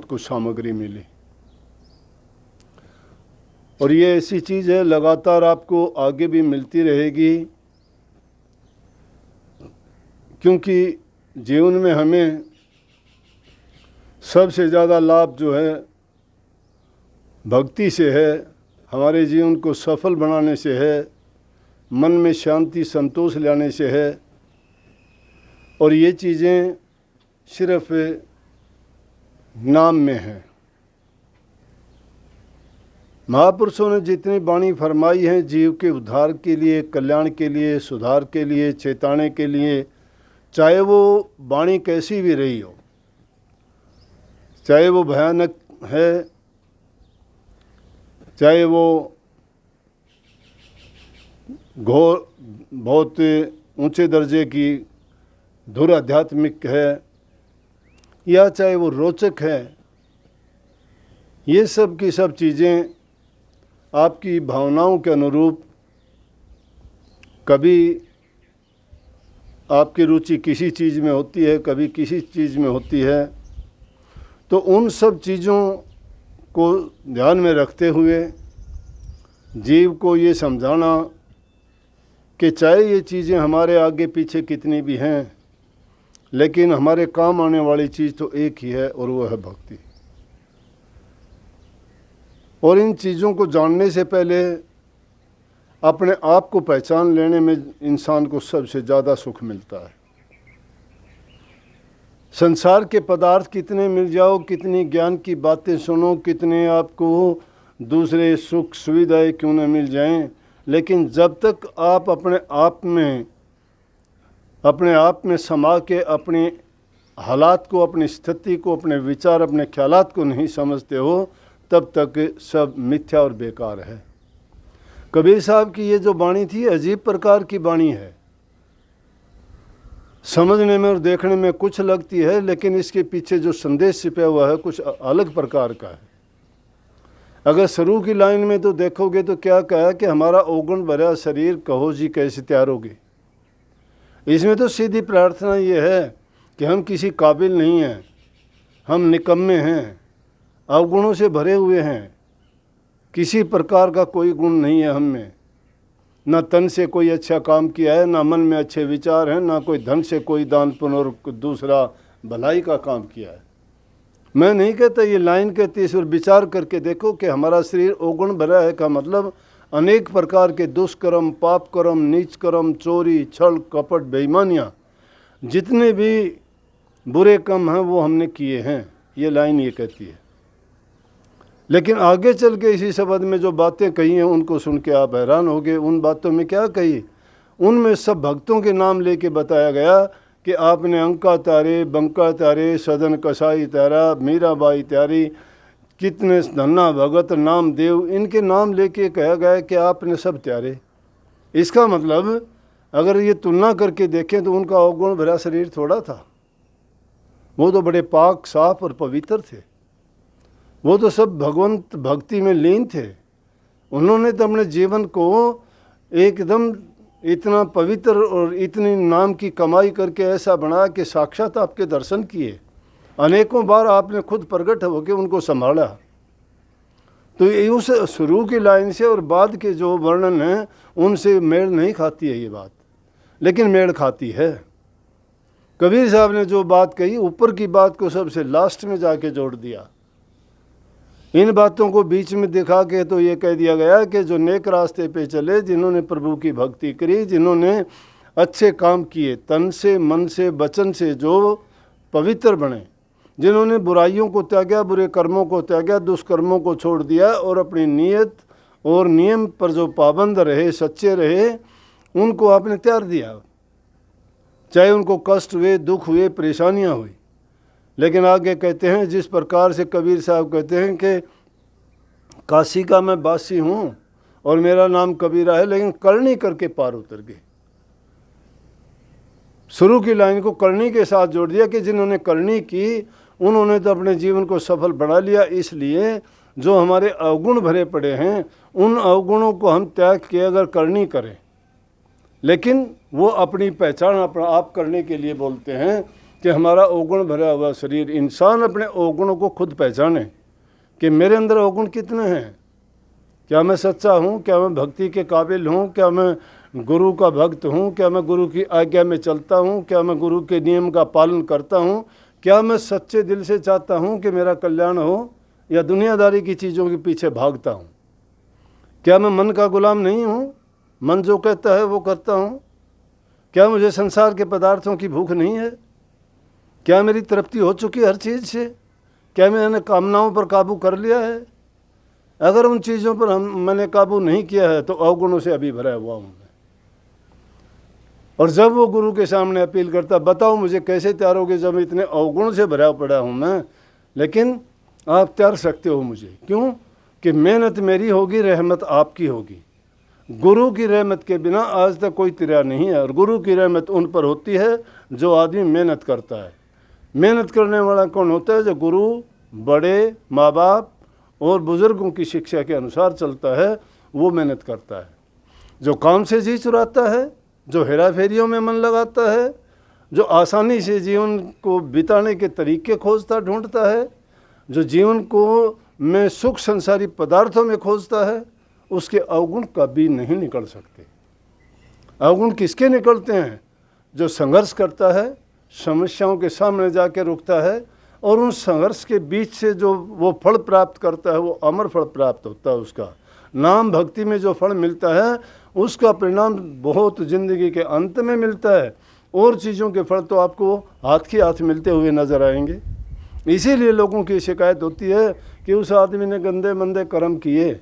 को सामग्री मिली। और ये ऐसी चीज़ है लगातार आपको आगे भी मिलती रहेगी, क्योंकि जीवन में हमें सबसे ज़्यादा लाभ जो है भक्ति से है, हमारे जीवन को सफल बनाने से है, मन में शांति संतोष लाने से है। और ये चीज़ें सिर्फ नाम में हैं। महापुरुषों ने जितनी वाणी फरमाई हैं जीव के उद्धार के लिए, कल्याण के लिए, सुधार के लिए, चेताने के लिए, चाहे वो वाणी कैसी भी रही हो, चाहे वो भयानक है, चाहे वो घोर बहुत ऊंचे दर्जे की धुर आध्यात्मिक है, या चाहे वो रोचक है, ये सब की सब चीज़ें आपकी भावनाओं के अनुरूप, कभी आपकी रुचि किसी चीज़ में होती है, कभी किसी चीज़ में होती है। तो उन सब चीज़ों को ध्यान में रखते हुए जीव को ये समझाना कि चाहे ये चीज़ें हमारे आगे पीछे कितनी भी हैं, लेकिन हमारे काम आने वाली चीज़ तो एक ही है, और वो है भक्ति। और इन चीज़ों को जानने से पहले अपने आप को पहचान लेने में इंसान को सबसे ज़्यादा सुख मिलता है। संसार के पदार्थ कितने मिल जाओ, कितनी ज्ञान की बातें सुनो, कितने आपको दूसरे सुख सुविधाएं क्यों न मिल जाएं, लेकिन जब तक आप अपने आप में समा के अपने हालात को, अपनी स्थिति को, अपने विचार, अपने ख्यालात को नहीं समझते हो, तब तक सब मिथ्या और बेकार है। कबीर साहब की ये जो वाणी थी अजीब प्रकार की वाणी है, समझने में और देखने में कुछ लगती है, लेकिन इसके पीछे जो संदेश छिपा हुआ है कुछ अलग प्रकार का है। अगर शुरू की लाइन में तो देखोगे तो क्या कहा कि हमारा औगुण भरा शरीर कहो जी कैसे त्यारोगे। इसमें तो सीधी प्रार्थना ये है कि हम किसी काबिल नहीं हैं, हम निकम्मे हैं, अवगुणों से भरे हुए हैं, किसी प्रकार का कोई गुण नहीं है हम में, ना तन से कोई अच्छा काम किया है, ना मन में अच्छे विचार हैं, ना कोई धन से कोई दान पुण्य और दूसरा भलाई का काम किया है। मैं नहीं कहता, ये लाइन कहती है, इस पर विचार करके देखो कि हमारा शरीर अवगुण भरा है का मतलब अनेक प्रकार के दुष्कर्म, पाप कर्म, नीच कर्म, चोरी, छल, कपट, बेईमानियाँ, जितने भी बुरे काम हैं वो हमने किए हैं, ये लाइन ये कहती है। लेकिन आगे चल के इसी शब्द में जो बातें कही हैं उनको सुन के आप हैरान हो गए। उन बातों में क्या कही, उनमें सब भक्तों के नाम लेके बताया गया कि आपने अंका तारे, बंका तारे, सदन कसाई तारा, मीराबाई त्यारी, कितने धन्ना भगत नामदेव, इनके नाम लेके कहा गया कि आपने सब त्यारे। इसका मतलब अगर ये तुलना करके देखें तो उनका अवगुण भरा शरीर थोड़ा था, वो तो बड़े पाक साफ और पवित्र थे, वो तो सब भगवंत भक्ति में लीन थे। उन्होंने तो अपने जीवन को एकदम इतना पवित्र और इतनी नाम की कमाई करके ऐसा बना कि साक्षात आपके दर्शन किए, अनेकों बार आपने खुद प्रकट होकर उनको संभाला। तो ये उस शुरू की लाइन से और बाद के जो वर्णन हैं उनसे मेल नहीं खाती है ये बात, लेकिन मेल खाती है। कबीर साहब ने जो बात कही ऊपर की बात को सबसे लास्ट में जाके जोड़ दिया। इन बातों को बीच में दिखा के तो ये कह दिया गया कि जो नेक रास्ते पे चले, जिन्होंने प्रभु की भक्ति करी, जिन्होंने अच्छे काम किए, तन से, मन से, वचन से जो पवित्र बने, जिन्होंने बुराइयों को त्यागा, बुरे कर्मों को त्यागा, दुष्कर्मों को छोड़ दिया और अपनी नीयत और नियम पर जो पाबंद रहे, सच्चे रहे, उनको आपने त्याग दिया। चाहे उनको कष्ट हुए, दुख हुए, परेशानियां हुई, लेकिन आगे कहते हैं जिस प्रकार से कबीर साहब कहते हैं कि काशी का मैं बासी हूँ और मेरा नाम कबीरा है, लेकिन करनी करके पार उतर गए। शुरू की लाइन को करनी के साथ जोड़ दिया कि जिन्होंने करनी की उन्होंने तो अपने जीवन को सफल बना लिया। इसलिए जो हमारे अवगुण भरे पड़े हैं उन अवगुणों को हम त्याग के अगर करनी करें, लेकिन वो अपनी पहचान अपना आप करने के लिए बोलते हैं, कि हमारा अवगुण भरा हुआ शरीर, इंसान अपने अवगुणों को खुद पहचाने कि मेरे अंदर अवगुण कितने हैं, क्या मैं सच्चा हूँ, क्या मैं भक्ति के काबिल हूँ, क्या मैं गुरु का भक्त हूँ, क्या मैं गुरु की आज्ञा में चलता हूँ, क्या मैं गुरु के नियम का पालन करता हूँ, क्या मैं सच्चे दिल से चाहता हूँ कि मेरा कल्याण हो, या दुनियादारी की चीज़ों के पीछे भागता हूँ। क्या मैं मन का गुलाम नहीं हूँ, मन जो कहता है वो करता हूँ। क्या मुझे संसार के पदार्थों की भूख नहीं है, क्या मेरी तृप्ति हो चुकी हर चीज़ से, क्या मैंने कामनाओं पर काबू कर लिया है। अगर उन चीज़ों पर मैंने काबू नहीं किया है तो अवगुणों से अभी भरा हुआ हूँ मैं। और जब वो गुरु के सामने अपील करता, बताओ मुझे कैसे त्यारोगे जब इतने अवगुण से भरा पड़ा हूँ मैं, लेकिन आप त्यार सकते हो मुझे, क्यों कि मेहनत मेरी होगी, रहमत आपकी होगी। गुरु की रहमत के बिना आज तक कोई तिरा नहीं है, और गुरु की रहमत उन पर होती है जो आदमी मेहनत करता है। मेहनत करने वाला कौन होता है? जो गुरु, बड़े माँ बाप और बुज़ुर्गों की शिक्षा के अनुसार चलता है, वो मेहनत करता है। जो काम से जी चुराता है, जो हेरा फेरियों में मन लगाता है, जो आसानी से जीवन को बिताने के तरीके खोजता ढूंढता है, जो जीवन को में सुख संसारी पदार्थों में खोजता है, उसके अवगुण कभी नहीं निकल सकते। अवगुण किसके निकलते हैं? जो संघर्ष करता है, समस्याओं के सामने जाके रुकता है, और उन संघर्ष के बीच से जो वो फल प्राप्त करता है, वो अमर फल प्राप्त होता है। उसका नाम भक्ति में जो फल मिलता है, उसका परिणाम बहुत ज़िंदगी के अंत में मिलता है। और चीज़ों के फल तो आपको हाथ के हाथ मिलते हुए नजर आएंगे। इसीलिए लोगों की शिकायत होती है कि उस आदमी ने गंदे मंदे कर्म किए।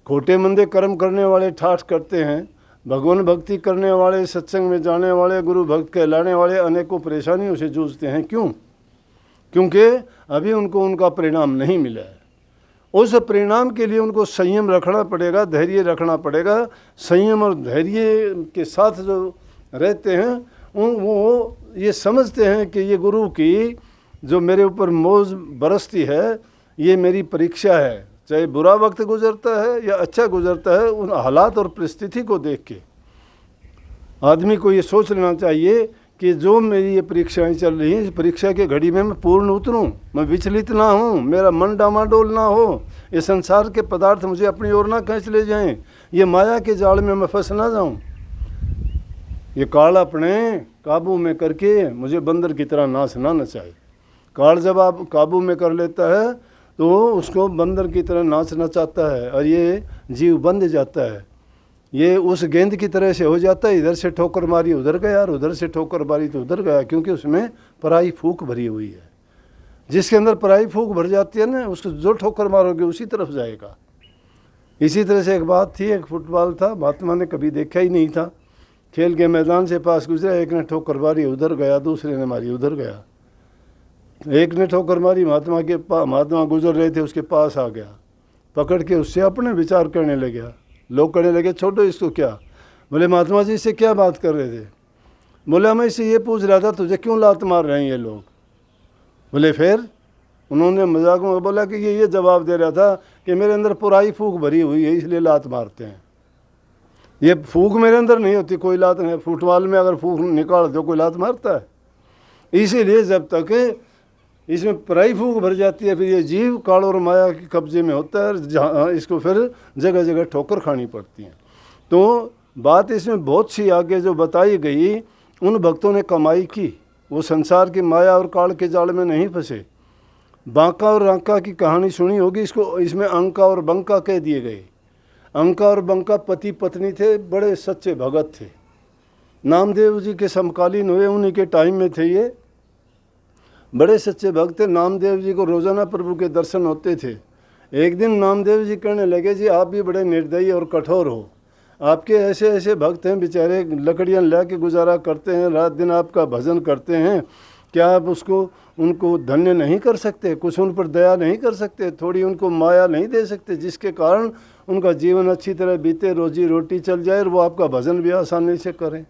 खोटे मंदे कर्म करने वाले ठाठ करते हैं, भगवान भक्ति करने वाले, सत्संग में जाने वाले, गुरु भक्त कहलाने वाले अनेकों परेशानियों से जूझते हैं। क्यों? क्योंकि अभी उनको उनका परिणाम नहीं मिला है। उस परिणाम के लिए उनको संयम रखना पड़ेगा, धैर्य रखना पड़ेगा। संयम और धैर्य के साथ जो रहते हैं वो ये समझते हैं कि ये गुरु की जो मेरे ऊपर मौज बरसती है, ये मेरी परीक्षा है। चाहे बुरा वक्त गुजरता है या अच्छा गुजरता है, उन हालात और परिस्थिति को देख के आदमी को ये सोच लेना चाहिए कि जो मेरी ये परीक्षाएं चल रही हैं, इस परीक्षा के घड़ी में मैं पूर्ण उतरूं, मैं विचलित ना हूं, मेरा मन डामाडोल ना हो, ये संसार के पदार्थ मुझे अपनी ओर ना खींच ले जाएं, ये माया के जाल में मैं फंस ना जाऊं। ये काल अपने काबू में करके मुझे बंदर की तरह नाश ना नचाए। काल जब आप काबू में कर लेता है तो उसको बंदर की तरह नाचना चाहता है, और ये जीव बंध जाता है। ये उस गेंद की तरह से हो जाता है, इधर से ठोकर मारी उधर गया और उधर से ठोकर मारी तो उधर गया, क्योंकि उसमें पराई फूक भरी हुई है। जिसके अंदर पराई फूक भर जाती है ना, उसको जो ठोकर मारोगे उसी तरफ जाएगा। इसी तरह से एक बात थी, एक फुटबॉल था, महात्मा ने कभी देखा ही नहीं था, खेल के मैदान से पास गुजरा, एक ने ठोकर मारी उधर गया, दूसरे ने मारी उधर गया। एक ने ठोकर मारी, महात्मा गुजर रहे थे, उसके पास आ गया, पकड़ के उससे अपने विचार करने लग गया। लोग कहने लगे छोड़ो इसको, क्या? बोले महात्मा जी इससे क्या बात कर रहे थे? बोले मैं इससे ये पूछ रहा था तुझे क्यों लात मार रहे हैं ये लोग। बोले फिर? उन्होंने मजाक में बोला कि ये जवाब दे रहा था कि मेरे अंदर पुराई फूक भरी हुई है इसलिए लात मारते हैं। ये फूक मेरे अंदर नहीं होती, कोई लात नहीं। फुटबॉल में अगर फूक निकाल दो कोई लात मारता है? इसीलिए जब तक इसमें पराई फूक भर जाती है, फिर ये जीव काल और माया के कब्जे में होता है, जहाँ इसको फिर जगह जगह ठोकर खानी पड़ती है। तो बात इसमें बहुत सी आगे जो बताई गई, उन भक्तों ने कमाई की, वो संसार की माया और काल के जाल में नहीं फंसे। बांका और रांका की कहानी सुनी होगी, इसको इसमें अंका और बंका कह दिए गए। अंका और बंका पति पत्नी थे, बड़े सच्चे भगत थे, नामदेव जी के समकालीन हुए, उन्हीं के टाइम में थे। ये बड़े सच्चे भक्त थे। नामदेव जी को रोज़ाना प्रभु के दर्शन होते थे। एक दिन नामदेव जी कहने लगे, जी आप भी बड़े निर्दयी और कठोर हो, आपके ऐसे ऐसे भक्त हैं बेचारे, लकड़ियाँ ला के गुजारा करते हैं, रात दिन आपका भजन करते हैं, क्या आप उनको धन्य नहीं कर सकते? कुछ उन पर दया नहीं कर सकते? थोड़ी उनको माया नहीं दे सकते जिसके कारण उनका जीवन अच्छी तरह बीते, रोजी रोटी चल जाए और वो आपका भजन भी आसानी से करें?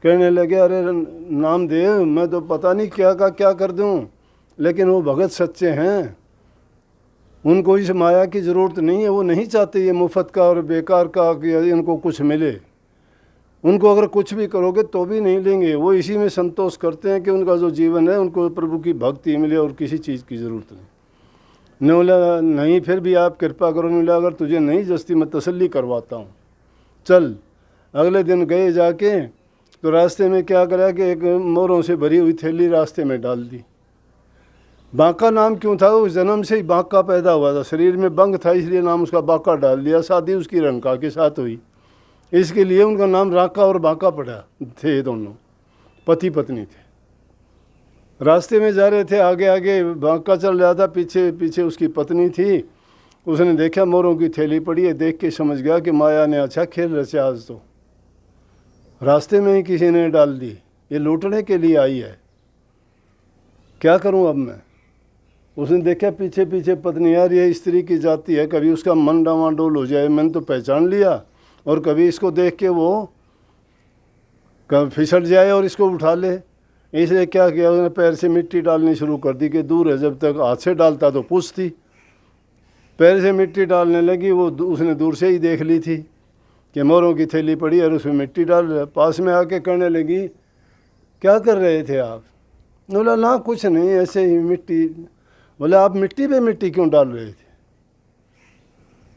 कहने लगे, अरे नामदेव मैं तो पता नहीं क्या का क्या कर दूं, लेकिन वो भगत सच्चे हैं, उनको इस माया की ज़रूरत नहीं है, वो नहीं चाहते ये मुफ्त का और बेकार का कि उनको कुछ मिले। उनको अगर कुछ भी करोगे तो भी नहीं लेंगे। वो इसी में संतोष करते हैं कि उनका जो जीवन है उनको प्रभु की भक्ति मिले और किसी चीज़ की ज़रूरत नहीं। ने बोला नहीं, फिर भी आप कृपा करो। ने बोला अगर तुझे नहीं जस्ती मैं तसल्ली करवाता हूँ, चल। अगले दिन गए जाके तो रास्ते में क्या करा कि एक मोरों से भरी हुई थैली रास्ते में डाल दी। बांका नाम क्यों था? वो जन्म से ही बांका पैदा हुआ था, शरीर में बंग था, इसलिए नाम उसका बांका डाल दिया। शादी उसकी रंका के साथ हुई, इसके लिए उनका नाम राका और बांका पड़ा। थे दोनों पति पत्नी थे। रास्ते में जा रहे थे, आगे आगे बांका चल रहा था, पीछे पीछे उसकी पत्नी थी। उसने देखा मोरों की थैली पड़ी है, देख के समझ गया कि माया ने अच्छा खेल रचा आज तो। रास्ते में ही किसी ने डाल दी, ये लूटने के लिए आई है, क्या करूं अब मैं। उसने देखा पीछे पीछे पत्नी, यार ये स्त्री की जाति है, कभी उसका मन डावाडोल हो जाए, मैंने तो पहचान लिया, और कभी इसको देख के वो कभी फिसल जाए और इसको उठा ले। इसलिए क्या किया उसने, पैर से मिट्टी डालनी शुरू कर दी कि दूर है। जब तक हाथ से डालता तो पूछती, पैर से मिट्टी डालने लगी। वो उसने दूर से ही देख ली थी कि मोरों की थैली पड़ी और उसमें मिट्टी डाल रहा। पास में आके कहने लगी क्या कर रहे थे आप? बोला ना कुछ नहीं, ऐसे ही मिट्टी। बोले आप मिट्टी पे मिट्टी क्यों डाल रहे थे?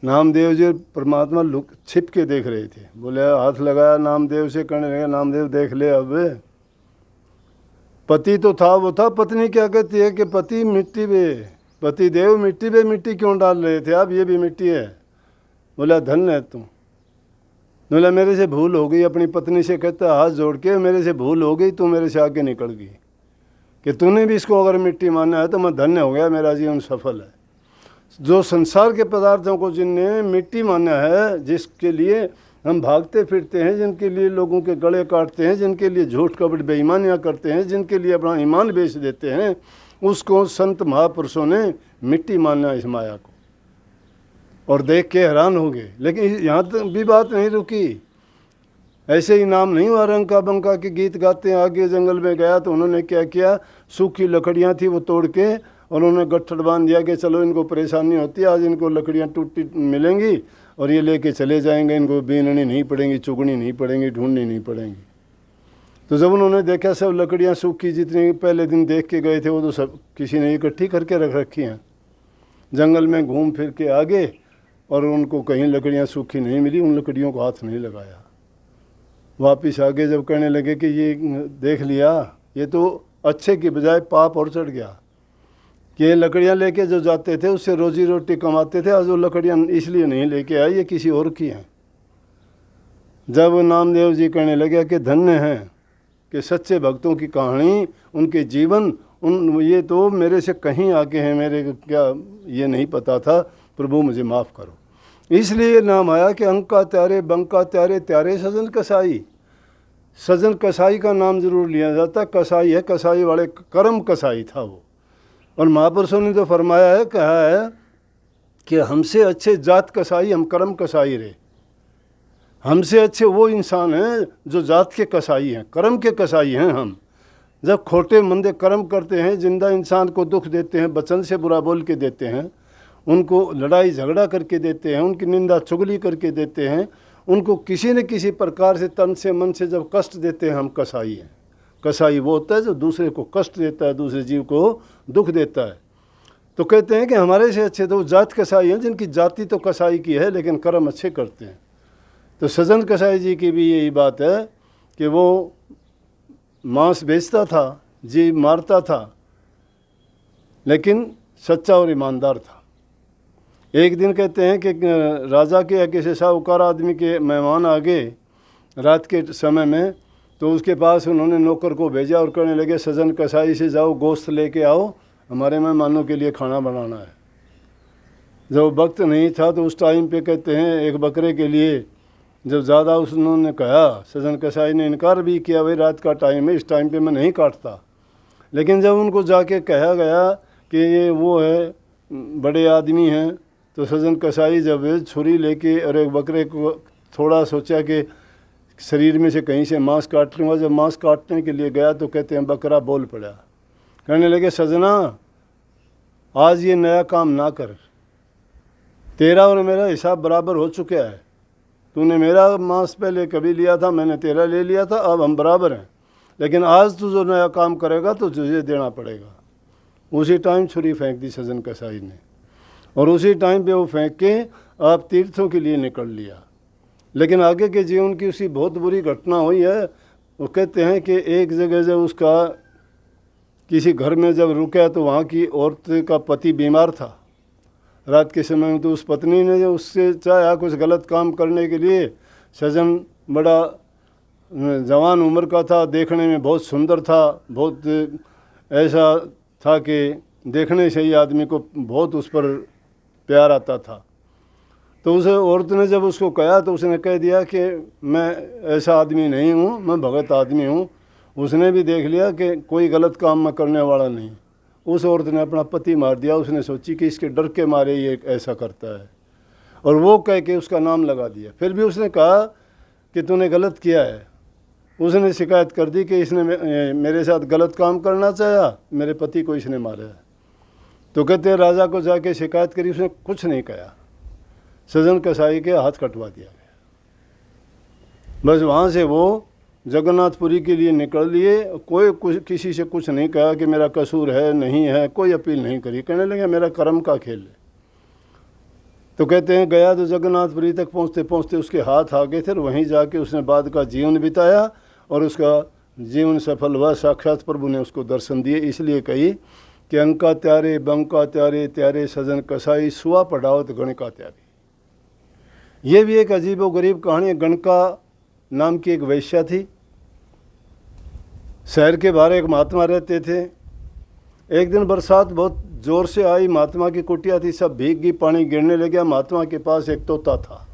नामदेव जी परमात्मा लुक छिप के देख रहे थे। बोले हाथ लगाया नामदेव से, कहने लगा नामदेव देख ले, अब पति तो था वो था, पत्नी क्या कहती है कि पति मिट्टी पे, पति देव मिट्टी पे मिट्टी क्यों डाल रहे थे आप? ये भी मिट्टी है। बोला धन्य है तुम। बोला मेरे से भूल हो गई। अपनी पत्नी से कहता हाथ जोड़ के, मेरे से भूल हो गई, तू मेरे से आगे निकल गई कि तूने भी इसको अगर मिट्टी माना है तो मैं धन्य हो गया, मेरा जीवन सफल है। जो संसार के पदार्थों को जिनने मिट्टी माना है, जिसके लिए हम भागते फिरते हैं, जिनके लिए लोगों के गले काटते हैं, जिनके लिए झूठ कपट बेईमानियाँ करते हैं, जिनके लिए अपना ईमान बेच देते हैं, उसको संत महापुरुषों ने मिट्टी माना इस माया को, और देख के हैरान हो गए। लेकिन यहाँ तक भी बात नहीं रुकी। ऐसे ही नाम नहीं हुआ, रंका बंका के गीत गाते हैं। आगे जंगल में गया तो उन्होंने क्या किया, सूखी लकड़ियाँ थी वो तोड़ के और उन्होंने गट्ठर बांध दिया कि चलो इनको परेशानी होती है, आज इनको लकड़ियाँ टूटी मिलेंगी और ये लेके चले जाएंगे, इनको बीननी नहीं पड़ेंगी, चुगनी नहीं पड़ेंगी, ढूंढनी नहीं पड़ेंगी। तो जब उन्होंने देखा सब लकड़ियाँ सूखी जितनी पहले दिन देख के गए थे वो तो सब किसी ने इकट्ठी करके रख रखी हैं। जंगल में घूम फिर के आगे और उनको कहीं लकड़ियाँ सूखी नहीं मिली, उन लकड़ियों को हाथ नहीं लगाया। वापिस आगे जब कहने लगे कि ये देख लिया, ये तो अच्छे की बजाय पाप और चढ़ गया कि ये लकड़ियाँ लेके जो जाते थे उससे रोजी रोटी कमाते थे, आज वो लकड़ियाँ इसलिए नहीं लेके आए, ये किसी और की हैं। जब नामदेव जी कहने लगे कि धन्य हैं कि सच्चे भक्तों की कहानी, उनके जीवन, उन ये तो मेरे से कहीं आगे हैं, मेरे क्या ये नहीं पता था, प्रभु मुझे माफ़ करो। इसलिए नाम आया कि अंका त्यारे बंका त्यारे, त्यारे सजन कसाई। सजन कसाई का नाम जरूर लिया जाता, कसाई है, कसाई वाले कर्म कसाई था वो। और महापुरुषों ने तो फरमाया है, कहा है कि हमसे अच्छे जात कसाई, हम कर्म कसाई रहे। हमसे अच्छे वो इंसान हैं जो जात के कसाई हैं, कर्म के कसाई हैं हम। जब खोटे मंदे कर्म करते हैं, जिंदा इंसान को दुख देते हैं, वचन से बुरा बोल के देते हैं, उनको लड़ाई झगड़ा करके देते हैं, उनकी निंदा चुगली करके देते हैं, उनको किसी न किसी प्रकार से तन से मन से जब कष्ट देते हैं, हम कसाई हैं। कसाई वो होता है जो दूसरे को कष्ट देता है, दूसरे जीव को दुख देता है। तो कहते हैं कि हमारे से अच्छे तो जात कसाई हैं, जिनकी जाति तो कसाई की है लेकिन कर्म अच्छे करते हैं। तो सजन कसाई जी की भी यही बात है कि वो मांस बेचता था, जीव मारता था, लेकिन सच्चा और ईमानदार था। एक दिन कहते हैं कि राजा के या किसी साहूकार आदमी के मेहमान आ गए रात के समय में, तो उसके पास उन्होंने नौकर को भेजा और कहने लगे सजन कसाई से जाओ गोश्त लेके आओ, हमारे मेहमानों के लिए खाना बनाना है। जब वक्त नहीं था तो उस टाइम पे कहते हैं एक बकरे के लिए जब ज़्यादा उन्होंने कहा, सजन कसाई ने इनकार भी किया, भाई रात का टाइम है, इस टाइम पे मैं नहीं काटता। लेकिन जब उनको जाके कहा गया कि ये वो है, बड़े आदमी हैं, तो सजन कसाई जब छुरी लेके और एक बकरे को थोड़ा सोचा कि शरीर में से कहीं से मांस काट लूँगा, जब मांस काटने के लिए गया तो कहते हैं बकरा बोल पड़ा, कहने लगे सजना आज ये नया काम ना कर, तेरा और मेरा हिसाब बराबर हो चुका है, तूने मेरा मांस पहले कभी लिया था, मैंने तेरा ले लिया था, अब हम बराबर हैं, लेकिन आज तू जो नया काम करेगा तो तुझे देना पड़ेगा। उसी टाइम छुरी फेंक दी सजन कसाई ने, और उसी टाइम पे वो फेंक के आप तीर्थों के लिए निकल लिया। लेकिन आगे के जीवन की उसकी बहुत बुरी घटना हुई है। वो कहते हैं कि एक जगह जब उसका किसी घर में जब रुका तो वहाँ की औरत का पति बीमार था रात के समय में, तो उस पत्नी ने जो उससे चाहा कुछ गलत काम करने के लिए। सजन बड़ा जवान उम्र का था, देखने में बहुत सुंदर था, बहुत ऐसा था कि देखने से ही आदमी को बहुत उस पर प्यार आता था। तो उस औरत ने जब उसको कहा तो उसने कह दिया कि मैं ऐसा आदमी नहीं हूँ, मैं भगत आदमी हूँ। उसने भी देख लिया कि कोई गलत काम मैं करने वाला नहीं। उस औरत ने अपना पति मार दिया। उसने सोची कि इसके डर के मारे ये ऐसा करता है, और वो कह के उसका नाम लगा दिया। फिर भी उसने कहा कि तूने गलत किया है। उसने शिकायत कर दी कि इसने मेरे साथ गलत काम करना चाहा, मेरे पति को इसने मारा है। तो कहते राजा को जाके शिकायत करी, उसने कुछ नहीं कहा। सजन कसाई के हाथ कटवा दिया गया। बस वहाँ से वो जगन्नाथपुरी के लिए निकल लिए। कोई कुछ किसी से कुछ नहीं कहा कि मेरा कसूर है नहीं है, कोई अपील नहीं करी। कहने लगे मेरा कर्म का खेल है। तो कहते हैं गया तो जगन्नाथपुरी तक पहुँचते पहुँचते उसके हाथ आ गए थे, और वहीं जाके उसने बाद का जीवन बिताया, और उसका जीवन सफल हुआ। साक्षात प्रभु ने उसको दर्शन दिए। इसलिए कही कि अंका त्यारे बंका त्यारे त्यारे सजन कसाई, सुआ पढ़ावत गणका त्यारे। ये भी एक अजीब व गरीब कहानी है। गणका नाम की एक वैश्या थी। शहर के बाहर एक महात्मा रहते थे। एक दिन बरसात बहुत ज़ोर से आई। महात्मा की कुटिया थी, सब भीग गई, पानी गिरने लग गया। महात्मा के पास एक तोता था।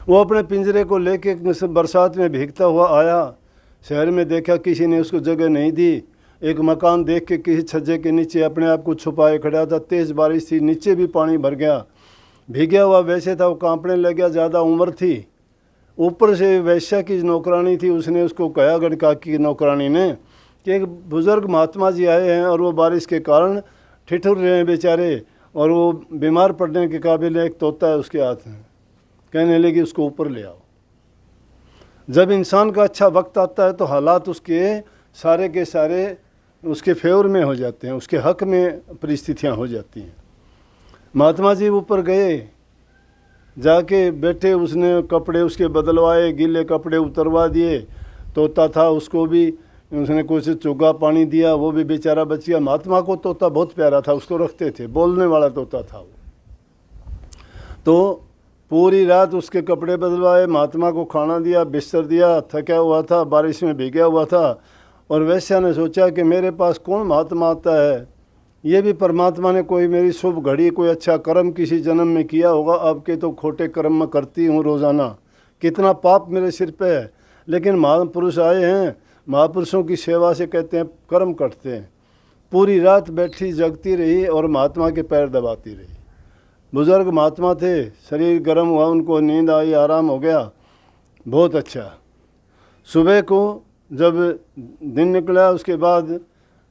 वो अपने पिंजरे को लेके बरसात में भीगता हुआ आया। शहर में देखा, किसी ने उसको जगह नहीं दी। एक मकान देख के किसी छज्जे के नीचे अपने आप को छुपाए खड़ा था। तेज़ बारिश थी, नीचे भी पानी भर गया। भीगा हुआ वैसे था, वो कांपने लग गया। ज़्यादा उम्र थी, ऊपर से वैश्या की नौकरानी थी। उसने उसको कहा, गणका की नौकरानी ने, कि एक बुज़ुर्ग महात्मा जी आए हैं और वो बारिश के कारण ठिठुर रहे हैं बेचारे, और वो बीमार पड़ने के काबिल है, एक तोता है उसके हाथ में। कहने लगी उसको ऊपर ले आओ। जब इंसान का अच्छा वक्त आता है तो हालात उसके सारे के सारे उसके फेवर में हो जाते हैं, उसके हक में परिस्थितियाँ हो जाती हैं। महात्मा जी ऊपर गए, जाके बैठे। उसने कपड़े उसके बदलवाए, गीले कपड़े उतरवा दिए। तोता था, उसको भी उसने कुछ चुगा पानी दिया, वो भी बेचारा बच गया। महात्मा को तोता बहुत प्यारा था, उसको रखते थे, बोलने वाला तोता था वो। तो पूरी रात उसके कपड़े बदलवाए, महात्मा को खाना दिया, बिस्तर दिया। थका हुआ था, बारिश में भीगा हुआ था। और वैश्या ने सोचा कि मेरे पास कौन महात्मा आता है, ये भी परमात्मा ने कोई मेरी शुभ घड़ी, कोई अच्छा कर्म किसी जन्म में किया होगा। अब के तो खोटे कर्म मैं करती हूँ रोज़ाना, कितना पाप मेरे सिर पे है। लेकिन महापुरुष आए हैं, महापुरुषों की सेवा से कहते हैं कर्म कटते हैं। पूरी रात बैठी जगती रही और महात्मा के पैर दबाती रही। बुज़ुर्ग महात्मा थे, शरीर गर्म हुआ, उनको नींद आई, आराम हो गया, बहुत अच्छा। सुबह को जब दिन निकला, उसके बाद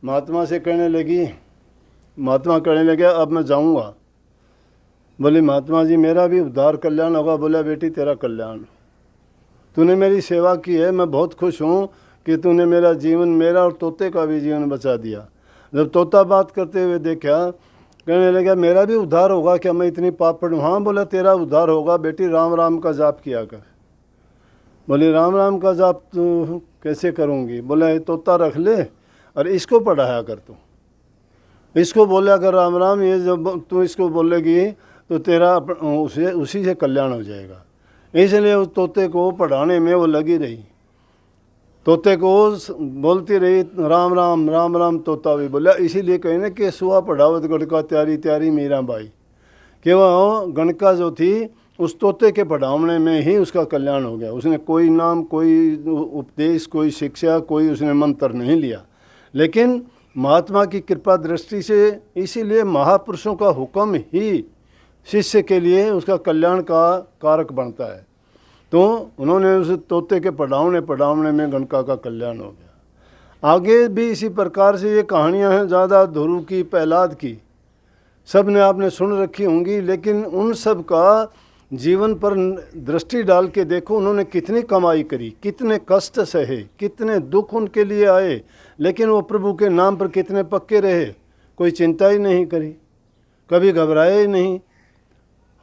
महात्मा से कहने लगी, महात्मा कहने लगे अब मैं जाऊंगा। बोले महात्मा जी मेरा भी उद्धार कल्याण होगा। बोला बेटी तेरा कल्याण, तूने मेरी सेवा की है, मैं बहुत खुश हूँ कि तूने मेरा जीवन, मेरा और तोते का भी जीवन बचा दिया। जब तोता बात करते हुए देखा, कहने लगा मेरा भी उद्धार होगा क्या, मैं इतनी पाप पढ़ूँ। हाँ बोला तेरा उद्धार होगा बेटी, राम राम का जाप किया कर। बोले राम राम का जाप तू कैसे करूँगी। बोला ये तोता रख ले और इसको पढ़ाया कर, तू इसको बोला कर राम राम। ये जब तू इसको बोलेगी तो तेरा उसी से कल्याण हो जाएगा। इसलिए उस तोते को पढ़ाने में वो लगी रही, तोते को बोलती रही राम राम राम राम। तोता भी बोला। इसीलिए कहीं ना कि सुहा पढ़ावत गणका त्यारी त्यारी मीरा बाई, कि वह गणका जो थी उस तोते के पढ़ावने में ही उसका कल्याण हो गया। उसने कोई नाम, कोई उपदेश, कोई शिक्षा, कोई उसने मंत्र नहीं लिया, लेकिन महात्मा की कृपा दृष्टि से। इसीलिए महापुरुषों का हुक्म ही शिष्य के लिए उसका कल्याण का कारक बनता है। तो उन्होंने उस तोते के पढ़ावने में गणका का कल्याण हो गया। आगे भी इसी प्रकार से ये कहानियाँ हैं, ज़्यादा ध्रुव की, प्रहलाद की, सब ने आपने सुन रखी होंगी। लेकिन उन सब का जीवन पर दृष्टि डाल के देखो, उन्होंने कितनी कमाई करी, कितने कष्ट सहे, कितने दुख उनके लिए आए, लेकिन वो प्रभु के नाम पर कितने पक्के रहे। कोई चिंता ही नहीं करी, कभी घबराए ही नहीं।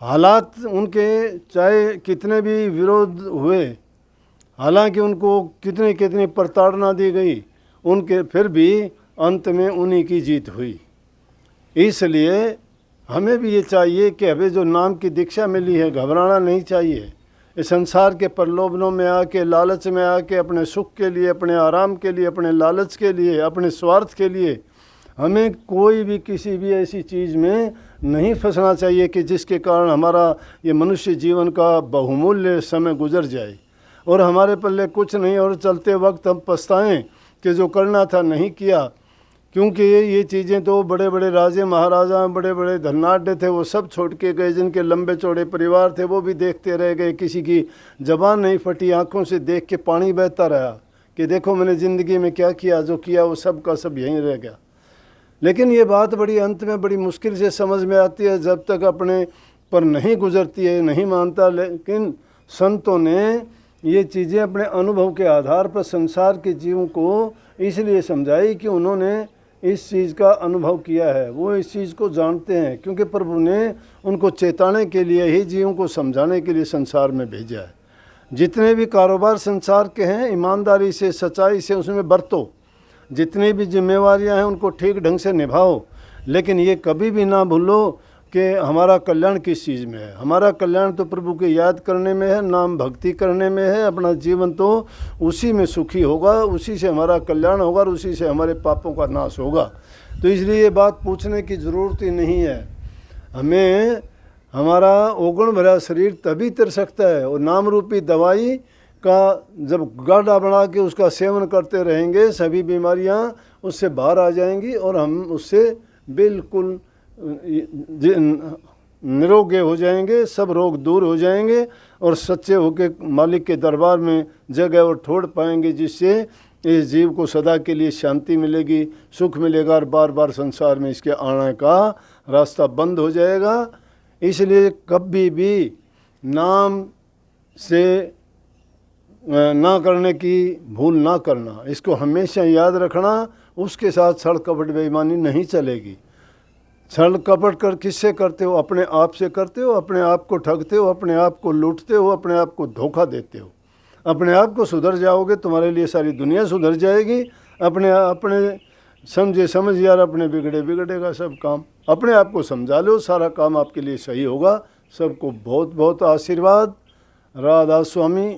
हालात उनके चाहे कितने भी विरोध हुए, हालांकि उनको कितनी कितनी प्रताड़ना दी गई, उनके फिर भी अंत में उन्हीं की जीत हुई। इसलिए हमें भी ये चाहिए कि हमें जो नाम की दीक्षा मिली है, घबराना नहीं चाहिए। इस संसार के प्रलोभनों में आके, लालच में आके, अपने सुख के लिए, अपने आराम के लिए, अपने लालच के लिए, अपने स्वार्थ के लिए हमें कोई भी किसी भी ऐसी चीज़ में नहीं फंसना चाहिए कि जिसके कारण हमारा ये मनुष्य जीवन का बहुमूल्य समय गुजर जाए और हमारे पल्ले कुछ नहीं और चलते वक्त हम पछताएं कि जो करना था नहीं किया। क्योंकि ये चीज़ें तो बड़े बड़े राजे महाराजा, बड़े बड़े धनाढ़ थे, वो सब छोड़ के गए। जिनके लंबे चौड़े परिवार थे वो भी देखते रह गए। किसी की जबान नहीं फटी, आंखों से देख के पानी बहता रहा कि देखो मैंने ज़िंदगी में क्या किया, जो किया वो सब का सब यहीं रह गया। लेकिन ये बात बड़ी अंत में बड़ी मुश्किल से समझ में आती है जब तक अपने पर नहीं गुजरती है, नहीं मानता। लेकिन संतों ने ये चीज़ें अपने अनुभव के आधार पर संसार के जीवों को इसलिए समझाई कि उन्होंने इस चीज़ का अनुभव किया है, वो इस चीज़ को जानते हैं, क्योंकि प्रभु ने उनको चेताने के लिए ही जीवों को समझाने के लिए संसार में भेजा है। जितने भी कारोबार संसार के हैं, ईमानदारी से, सच्चाई से उसमें बरतो। जितनी भी जिम्मेवारियां हैं उनको ठीक ढंग से निभाओ। लेकिन ये कभी भी ना भूलो कि हमारा कल्याण किस चीज़ में है। हमारा कल्याण तो प्रभु के याद करने में है, नाम भक्ति करने में है। अपना जीवन तो उसी में सुखी होगा, उसी से हमारा कल्याण होगा और उसी से हमारे पापों का नाश होगा। तो इसलिए ये बात पूछने की ज़रूरत ही नहीं है। हमें हमारा ओगण भरा शरीर तभी तर सकता है और नाम रूपी दवाई का जब गाढ़ा बना के उसका सेवन करते रहेंगे, सभी बीमारियां उससे बाहर आ जाएंगी और हम उससे बिल्कुल निरोगे हो जाएंगे, सब रोग दूर हो जाएंगे और सच्चे होकर मालिक के दरबार में जगह और ठोड़ पाएंगे, जिससे इस जीव को सदा के लिए शांति मिलेगी, सुख मिलेगा और बार बार संसार में इसके आने का रास्ता बंद हो जाएगा। इसलिए कभी भी नाम से ना करने की भूल ना करना, इसको हमेशा याद रखना। उसके साथ छल कपट बेईमानी नहीं चलेगी। छल कपट कर किससे करते हो? अपने आप से करते हो, अपने आप को ठगते हो, अपने आप को लूटते हो, अपने आप को धोखा देते हो। अपने आप को सुधर जाओगे, तुम्हारे लिए सारी दुनिया सुधर जाएगी। अपने समझे समझ यार, अपने बिगड़े बिगड़ेगा सब काम। अपने आप को समझा लो, सारा काम आपके लिए सही होगा। सबको बहुत बहुत आशीर्वाद। राधा स्वामी।